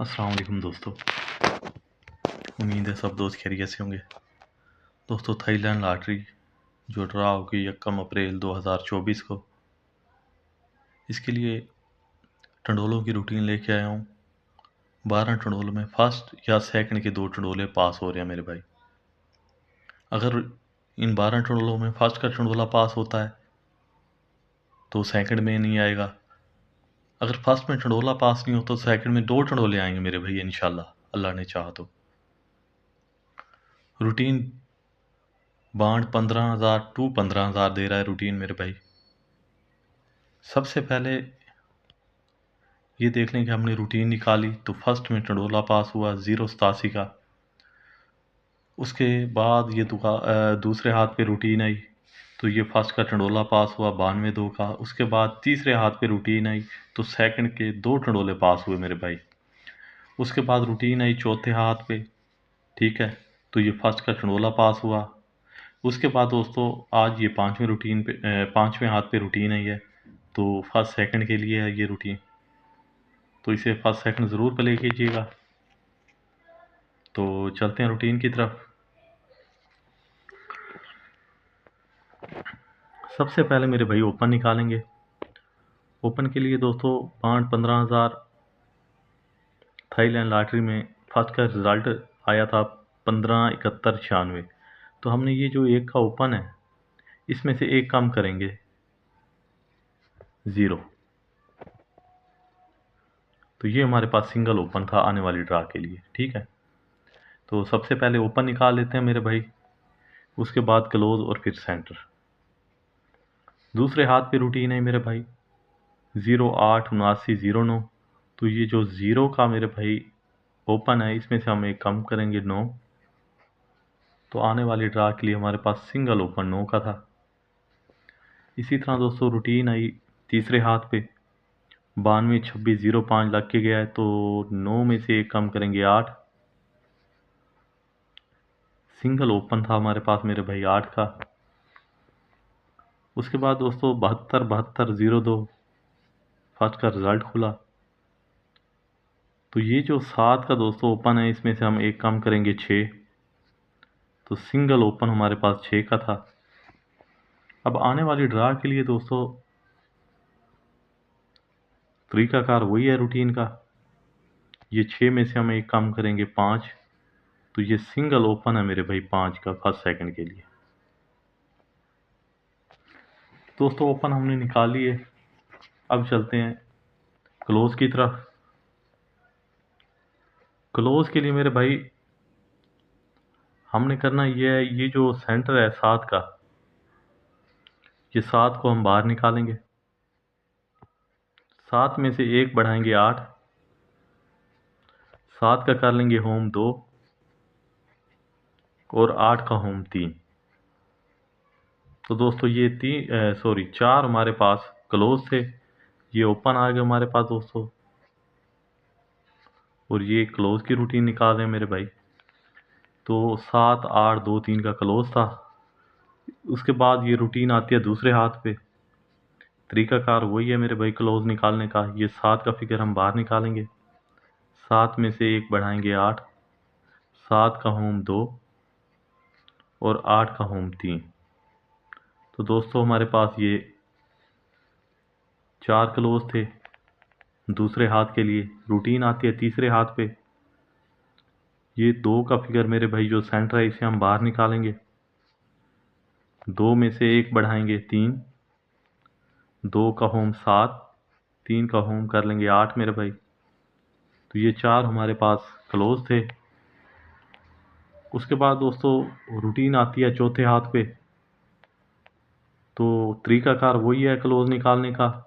अस्सलाम वालेकुम दोस्तों। उम्मीद है सब दोस्त खैरियत से होंगे। दोस्तों, थाईलैंड लॉटरी जो ड्रा होगी 1 अप्रैल 2024 को, इसके लिए टंडोलों की रूटीन लेके आया हूँ। 12 टंडोलों में फर्स्ट या सेकंड के 2 टंडोले पास हो रहे हैं मेरे भाई। अगर इन 12 टंडोलों में फर्स्ट का टंडोला पास होता है तो सेकंड में नहीं आएगा। अगर फर्स्ट में टंडोला पास नहीं हो तो सेकंड में 2 टंडोले आएंगे मेरे भाई, इंशाल्लाह, अल्लाह ने चाहा तो। रूटीन बांड 15,000 टू 15,000 दे रहा है रूटीन मेरे भाई। सबसे पहले ये देख लें कि हमने रूटीन निकाली तो फर्स्ट में टंडोला पास हुआ 087 का। उसके बाद ये दूसरे हाथ पे रूटीन आई तो ये फर्स्ट का टंडोला पास हुआ 92 का। उसके बाद तीसरे हाथ पे रूटीन आई तो सेकंड के 2 टंडोले पास हुए मेरे भाई। उसके बाद रूटीन आई चौथे हाथ पे, ठीक है, तो ये फर्स्ट का टंडोला पास हुआ। उसके बाद दोस्तों आज ये पाँचवें हाथ पे रूटीन आई है तो फर्स्ट सेकंड के लिए है ये रूटीन, तो इसे फर्स्ट सेकंड ज़रूर प्ले कीजिएगा। तो चलते हैं रूटीन की तरफ। सबसे पहले मेरे भाई ओपन निकालेंगे। ओपन के लिए दोस्तों पाँच 15,000 थाईलैंड लॉटरी में फर्स्ट का रिज़ल्ट आया था 157196। तो हमने ये जो एक का ओपन है इसमें से एक कम करेंगे 0। तो ये हमारे पास सिंगल ओपन था आने वाली ड्रा के लिए, ठीक है। तो सबसे पहले ओपन निकाल लेते हैं मेरे भाई, उसके बाद क्लोज और फिर सेंटर। दूसरे हाथ पे रूटीन है मेरे भाई 087909। तो ये जो 0 का मेरे भाई ओपन है इसमें से हम एक कम करेंगे 9। तो आने वाली ड्रा के लिए हमारे पास सिंगल ओपन 9 का था। इसी तरह दोस्तों रूटीन आई तीसरे हाथ पे 922605 लग के गया है तो 9 में से एक कम करेंगे 8। सिंगल ओपन था हमारे पास मेरे भाई 8 का। उसके बाद दोस्तों 727202 फर्स्ट का रिजल्ट खुला। तो ये जो 7 का दोस्तों ओपन है इसमें से हम एक कम करेंगे 6। तो सिंगल ओपन हमारे पास 6 का था। अब आने वाली ड्रा के लिए दोस्तों तरीकाकार वही है रूटीन का। ये 6 में से हम एक कम करेंगे 5। तो ये सिंगल ओपन है मेरे भाई 5 का फर्स्ट सेकंड के लिए। दोस्तों ओपन हमने निकाल लिए। अब चलते हैं क्लोज की तरफ। क्लोज के लिए मेरे भाई हमने करना ये है, ये जो सेंटर है 7 का, ये 7 को हम बाहर निकालेंगे। 7 में से एक बढ़ाएंगे 8। 7 का कर लेंगे होम 2 और 8 का होम 3। तो दोस्तों ये 4 हमारे पास क्लोज थे, ये ओपन आ गए हमारे पास दोस्तों। और ये क्लोज की रूटीन निकाल रहे हैं मेरे भाई। तो 7 8 2 3 का क्लोज था। उसके बाद ये रूटीन आती है दूसरे हाथ पे। तरीकाकार वही है मेरे भाई क्लोज निकालने का। ये 7 का फिगर हम बाहर निकालेंगे। 7 में से एक बढ़ाएंगे 8। 7 का होम 2 और 8 का होम 3। तो दोस्तों हमारे पास ये 4 क्लोज थे दूसरे हाथ के लिए। रूटीन आती है तीसरे हाथ पे। ये 2 का फिगर मेरे भाई जो सेंटर है इसे हम बाहर निकालेंगे। 2 में से एक बढ़ाएंगे 3। 2 का होम 7। 3 का होम कर लेंगे 8 मेरे भाई। तो ये 4 हमारे पास क्लोज थे। उसके बाद दोस्तों रूटीन आती है चौथे हाथ पे। तो तरीकाकार वही है क्लोज निकालने का।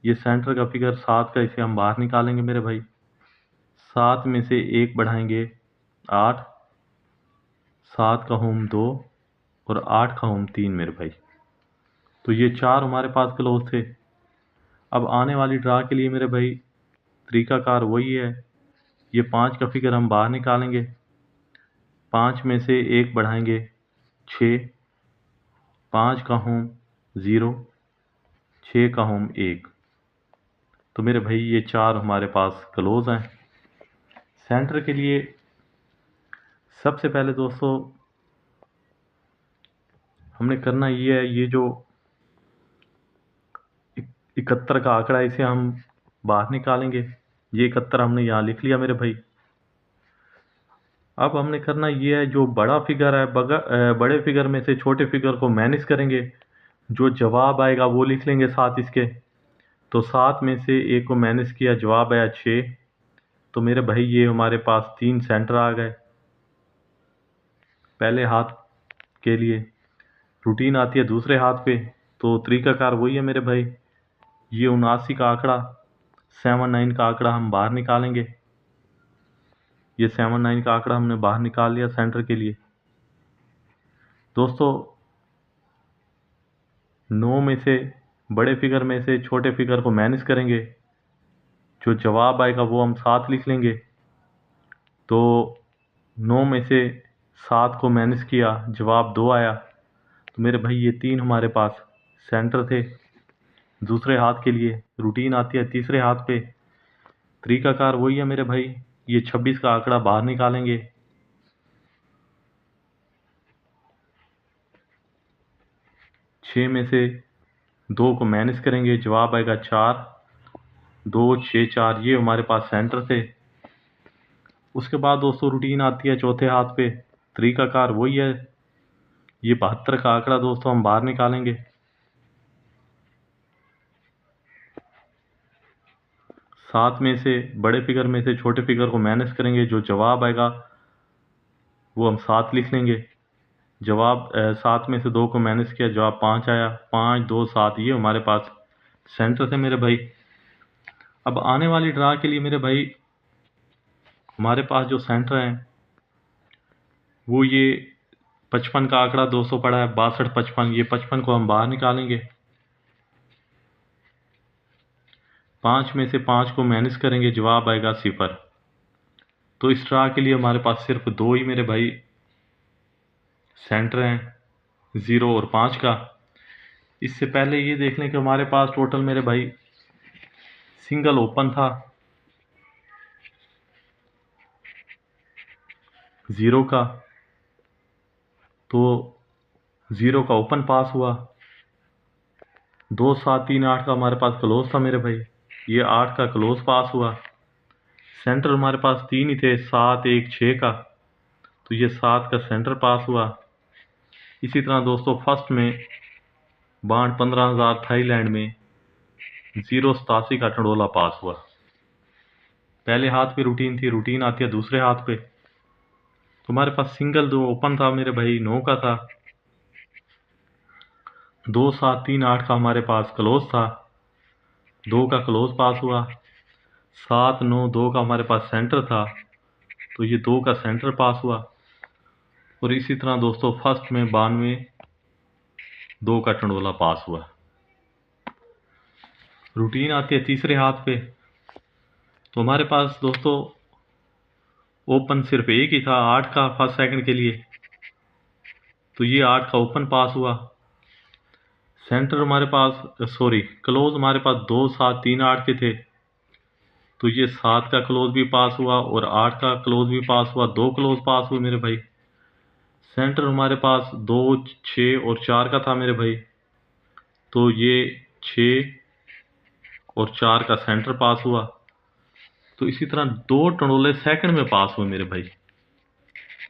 ये सेंटर का फिगर 7 का, इसे हम बाहर निकालेंगे मेरे भाई। 7 में से एक बढ़ाएंगे 8। 7 का होम 2 और 8 का होम 3 मेरे भाई। तो ये 4 हमारे पास क्लोज थे। अब आने वाली ड्रा के लिए मेरे भाई तरीकाकार वही है। ये 5 का फिगर हम बाहर निकालेंगे। 5 में से एक बढ़ाएंगे 6। 5 का होम 0। 6 का होम 1। तो मेरे भाई ये 4 हमारे पास क्लोज हैं। सेंटर के लिए सबसे पहले दोस्तों हमने करना ये है, ये जो 71 का आंकड़ा है इसे हम बाहर निकालेंगे। ये 71 हमने यहाँ लिख लिया मेरे भाई। अब हमने करना ये है, जो बड़ा फिगर है बड़े फिगर में से छोटे फिगर को माइनस करेंगे, जो जवाब आएगा वो लिख लेंगे साथ इसके। तो 7 में से 1 को माइनस किया, जवाब आया 6। तो मेरे भाई ये हमारे पास 3 सेंटर आ गए पहले हाथ के लिए। रूटीन आती है दूसरे हाथ पे, तो तरीकाकार वही है मेरे भाई। ये 79 का आंकड़ा, 79 का आंकड़ा हम बाहर निकालेंगे। ये 79 का आंकड़ा हमने बाहर निकाल लिया सेंटर के लिए। दोस्तों 9 में से बड़े फिगर में से छोटे फिगर को माइनस करेंगे, जो जवाब आएगा वो हम 7 लिख लेंगे। तो 9 में से 7 को माइनस किया, जवाब 2 आया। तो मेरे भाई ये 3 हमारे पास सेंटर थे दूसरे हाथ के लिए। रूटीन आती है तीसरे हाथ पे, तरीकाकार वही है मेरे भाई। ये 26 का आंकड़ा बाहर निकालेंगे। 6 में से 2 को माइनस करेंगे, जवाब आएगा 4। 2 6 4 ये हमारे पास सेंटर थे। उसके बाद दोस्तों रूटीन आती है चौथे हाथ पे, तरीकाकार वही है। ये 72 का आंकड़ा दोस्तों हम बाहर निकालेंगे। 7 में से बड़े फिगर में से छोटे फिगर को माइनस करेंगे, जो जवाब आएगा वो हम 7 लिख लेंगे। जवाब 7 में से 2 को माइनस किया, जवाब 5 आया। 5 2 7 ये हमारे पास सेंटर थे मेरे भाई। अब आने वाली ड्रा के लिए मेरे भाई हमारे पास जो सेंटर है वो ये 55 का आंकड़ा 200 पड़ा है, 62 55। ये 55 को हम बाहर निकालेंगे। 5 में से 5 को माइनस करेंगे, जवाब आएगा 0। तो इस ड्रा के लिए हमारे पास सिर्फ 2 ही मेरे भाई सेंटर हैं, 0 और 5 का। इससे पहले ये देख लें कि हमारे पास टोटल मेरे भाई सिंगल ओपन था 0 का, तो 0 का ओपन पास हुआ। 2 7 3 8 का हमारे पास क्लोज था मेरे भाई। ये 8 का क्लोज पास हुआ। सेंटर हमारे पास 3 ही थे, 7 1 6 का, तो ये 7 का सेंटर पास हुआ। इसी तरह दोस्तों फर्स्ट में बाढ़ 15,000 थाईलैंड में 087 का टंडोला पास हुआ। पहले हाथ पे रूटीन थी, रूटीन आती है दूसरे हाथ पे। तो हमारे पास सिंगल जो ओपन था मेरे भाई 9 का था। 2 7 3 8 का हमारे पास क्लोज था, 2 का क्लोज पास हुआ। 7 9 2 का हमारे पास सेंटर था, तो ये 2 का सेंटर पास हुआ। और इसी तरह दोस्तों फर्स्ट में 92 2 का टंडोला पास हुआ। रूटीन आती है तीसरे हाथ पे। तो हमारे पास दोस्तों ओपन सिर्फ एक ही था 8 का फर्स्ट सेकंड के लिए, तो ये 8 का ओपन पास हुआ। सेंटर हमारे पास क्लोज हमारे पास 2 7 3 8 के थे, तो ये 7 का क्लोज भी पास हुआ और 8 का क्लोज भी पास हुआ। 2 क्लोज पास हुए मेरे भाई। सेंटर हमारे पास 2 6 और 4 का था मेरे भाई, तो ये 6 और 4 का सेंटर पास हुआ। तो इसी तरह 2 टंडोले सेकंड में पास हुए मेरे भाई।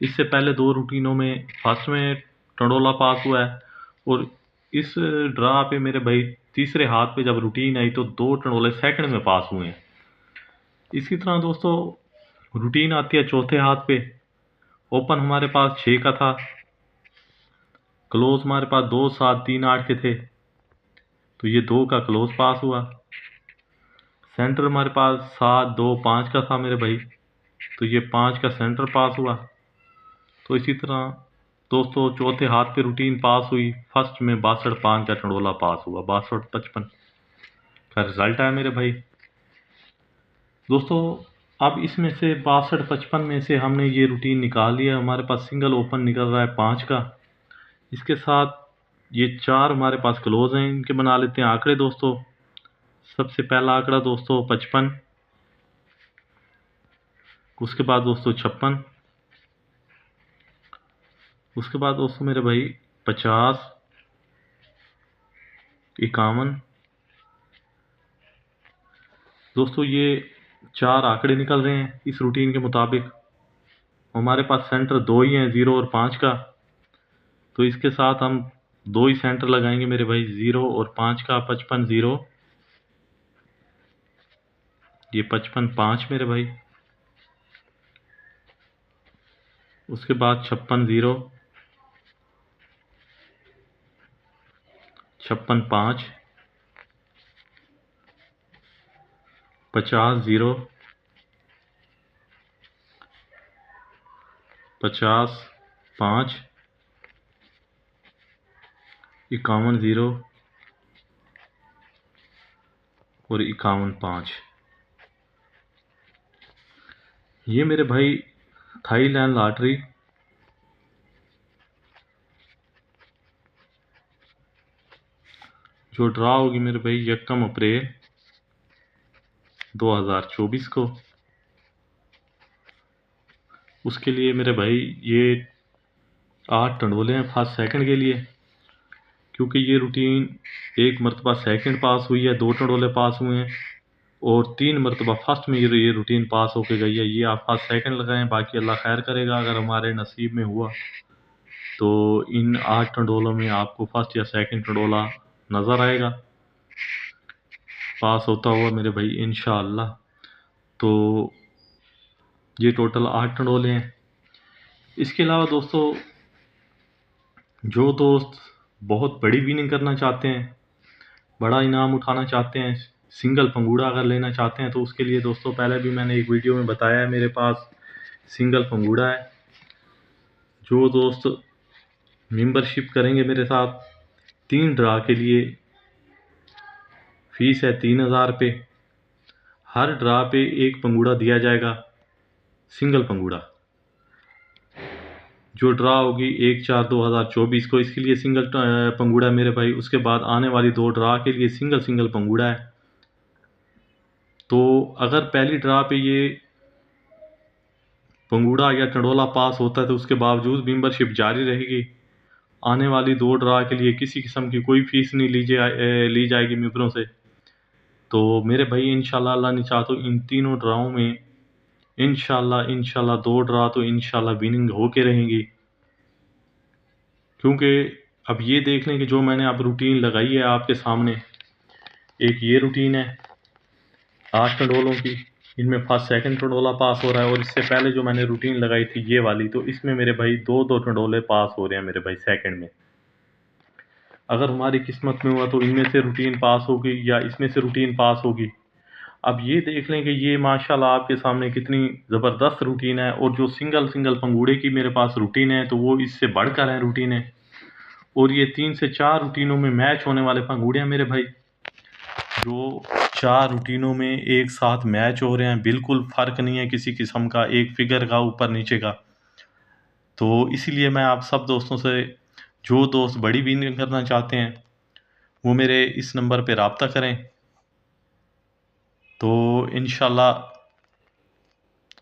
इससे पहले 2 रूटीनों में फर्स्ट में टंडोला पास हुआ है, और इस ड्रा पे मेरे भाई तीसरे हाथ पे जब रूटीन आई तो 2 टंडोले सेकंड में पास हुए हैं। इसी तरह दोस्तों रूटीन आती है चौथे हाथ पे। ओपन हमारे पास 6 का था, क्लोज हमारे पास 2 7 3 8 के थे, तो ये 2 का क्लोज पास हुआ। सेंटर हमारे पास 7 2 5 का था मेरे भाई, तो ये 5 का सेंटर पास हुआ। तो इसी तरह दोस्तों चौथे हाथ पे रूटीन पास हुई। फर्स्ट में 62 5 का टंडोला पास हुआ, 62 55 का रिजल्ट आया मेरे भाई। दोस्तों अब इसमें से 62 55 में से हमने ये रूटीन निकाल लिया। हमारे पास सिंगल ओपन निकल रहा है 5 का। इसके साथ ये 4 हमारे पास क्लोज हैं, इनके बना लेते हैं आंकड़े दोस्तों। सबसे पहला आंकड़ा दोस्तों 55, उसके बाद दोस्तों 56, उसके बाद दोस्तों मेरे भाई 50, 51। दोस्तों ये 4 आंकड़े निकल रहे हैं इस रूटीन के मुताबिक। हमारे पास सेंटर 2 ही हैं, 0 और 5 का, तो इसके साथ हम 2 ही सेंटर लगाएंगे मेरे भाई, 0 और 5 का। 55 0, ये 55 5 मेरे भाई। उसके बाद 56 0, 56 5, 50 0, 50 5, 51 0 और 51 5। ये मेरे भाई थाईलैंड लॉटरी जो ड्रा होगी मेरे भाई 1 अप्रैल 2024 को। उसके लिए मेरे भाई ये 8 टंडोले हैं फर्स्ट सेकंड के लिए, क्योंकि ये रूटीन एक मरतबा सेकंड पास हुई है, 2 टंडोले पास हुए हैं, और 3 मरतबा फर्स्ट में ये रूटीन पास होके गई है। ये आप फर्स्ट सेकंड लगाएं, बाकी अल्लाह खैर करेगा। अगर हमारे नसीब में हुआ तो इन 8 टंडोलों में आपको फर्स्ट या सेकंड टंडोला नज़र आएगा पास होता हुआ मेरे भाई, इंशाअल्लाह। तो ये टोटल 8 टंडोले हैं। इसके अलावा दोस्तों जो दोस्त बहुत बड़ी विनिंग करना चाहते हैं, बड़ा इनाम उठाना चाहते हैं, सिंगल पंगूड़ा अगर लेना चाहते हैं, तो उसके लिए दोस्तों पहले भी मैंने एक वीडियो में बताया है, मेरे पास सिंगल पंगूड़ा है। जो दोस्त मेंबरशिप करेंगे मेरे साथ, 3 ड्रा के लिए फीस है 3000 रुपये। हर ड्रा पे एक पंगूड़ा दिया जाएगा, सिंगल पंगूड़ा। जो ड्रा होगी 1/4/2024 को, इसके लिए सिंगल पंगूड़ा मेरे भाई। उसके बाद आने वाली 2 ड्रा के लिए सिंगल सिंगल पंगूड़ा है। तो अगर पहली ड्रा पे ये पंगूड़ा या टंडोला पास होता है तो उसके बावजूद मेंबरशिप जारी रहेगी। आने वाली 2 ड्रा के लिए किसी किस्म की कोई फीस नहीं ली जाएगी मेंबरों से। तो मेरे भाई इंशाल्लाह अल्लाह ने चाहा तो इन तीनों ड्राओं में इंशाल्लाह 2 ड्रा तो इंशाल्लाह विनिंग होके रहेंगी। क्योंकि अब ये देख लें कि जो मैंने अब रूटीन लगाई है आपके सामने, एक ये रूटीन है 8 टंडोलों की, इनमें फर्स्ट सेकंड टंडोला पास हो रहा है। और इससे पहले जो मैंने रूटीन लगाई थी ये वाली, तो इसमें मेरे भाई 2 टंडोले पास हो रहे हैं मेरे भाई सेकंड में। अगर हमारी किस्मत में हुआ तो इनमें से रूटीन पास होगी या इसमें से रूटीन पास होगी। अब ये देख लें कि ये माशाल्लाह आपके सामने कितनी ज़बरदस्त रूटीन है। और जो सिंगल सिंगल पंगूड़े की मेरे पास रूटीन है तो वो इससे बढ़कर है रूटीन है। और ये 3 से 4 रूटीनों में मैच होने वाले पंगूड़े हैं मेरे भाई, जो 4 रूटीनों में एक साथ मैच हो रहे हैं। बिल्कुल फ़र्क नहीं है किसी किस्म का, एक फिगर का ऊपर नीचे का। तो इसीलिए मैं आप सब दोस्तों से, जो दोस्त बड़ी विनिंग करना चाहते हैं वो मेरे इस नंबर पे रब्ता करें। तो इंशाल्लाह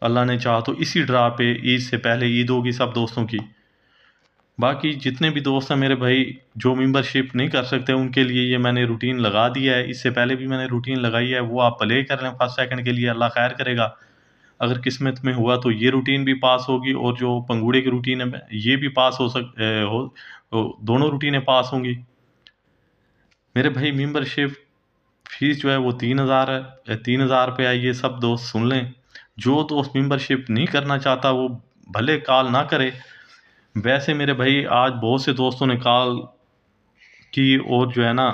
अल्लाह ने चाहा तो इसी ड्रा पे ईद से पहले ईद होगी सब दोस्तों की। बाकी जितने भी दोस्त हैं मेरे भाई जो मेंबरशिप नहीं कर सकते, उनके लिए ये मैंने रूटीन लगा दिया है। इससे पहले भी मैंने रूटीन लगाई है, वो आप प्ले कर लें फर्स्ट सेकंड के लिए, अल्लाह खैर करेगा। अगर किस्मत में हुआ तो ये रूटीन भी पास होगी, और जो पंगूड़े की रूटीन है ये भी पास दोनों रूटीनें पास होंगी मेरे भाई। मेंबरशिप फीस जो है वो 3000 है, 3000 रुपये है। ये सब दोस्त सुन लें। जो दोस्त मेंबरशिप नहीं करना चाहता वो भले कॉल ना करे। वैसे मेरे भाई आज बहुत से दोस्तों ने कॉल की और जो है ना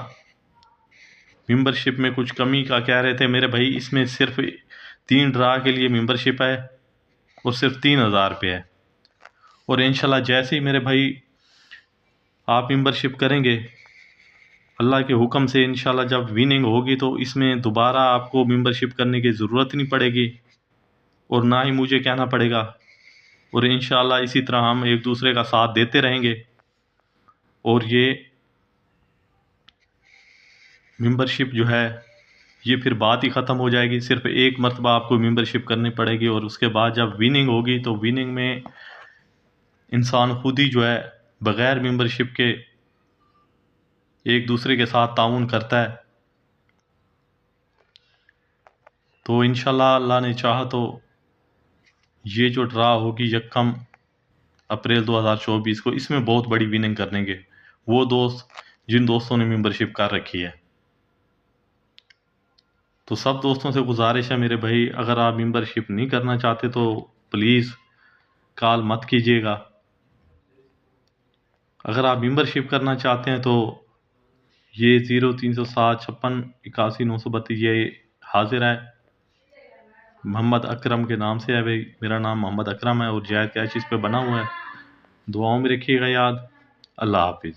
मेंबरशिप में कुछ कमी का कह रहे थे मेरे भाई। इसमें सिर्फ 3 ड्रा के लिए मेंबरशिप है और सिर्फ 3000 रुपये है। और इंशाल्लाह जैसे ही मेरे भाई आप मेंबरशिप करेंगे, अल्लाह के हुक्म से इंशाल्लाह जब विनिंग होगी तो इसमें दोबारा आपको मेंबरशिप करने की ज़रूरत नहीं पड़ेगी, और ना ही मुझे कहना पड़ेगा। और इंशाल्लाह इसी तरह हम एक दूसरे का साथ देते रहेंगे। और ये मेंबरशिप जो है ये फिर बात ही ख़त्म हो जाएगी। सिर्फ एक मरतबा आपको मेंबरशिप करनी पड़ेगी और उसके बाद जब विनिंग होगी तो विनिंग में इंसान खुद ही जो है बग़ैर मेंबरशिप के एक दूसरे के साथ ताउन करता है। तो इंशाल्लाह अल्लाह ने चाहा तो ये जो ड्रा होगी यकम अप्रैल 2024 को, इसमें बहुत बड़ी विनिंग करेंगे वो दोस्त जिन दोस्तों ने मेंबरशिप कर रखी है। तो सब दोस्तों से गुजारिश है मेरे भाई, अगर आप मेंबरशिप नहीं करना चाहते तो प्लीज़ कॉल मत कीजिएगा। अगर आप मेंबरशिप करना चाहते हैं तो ये 0307 56 81 932 ये हाजिर है। मोहम्मद अकरम के नाम से है भाई, मेरा नाम मोहम्मद अकरम है और जायद कैश इस पे बना हुआ है। दुआओं में रखिएगा याद। अल्लाह हाफिज़।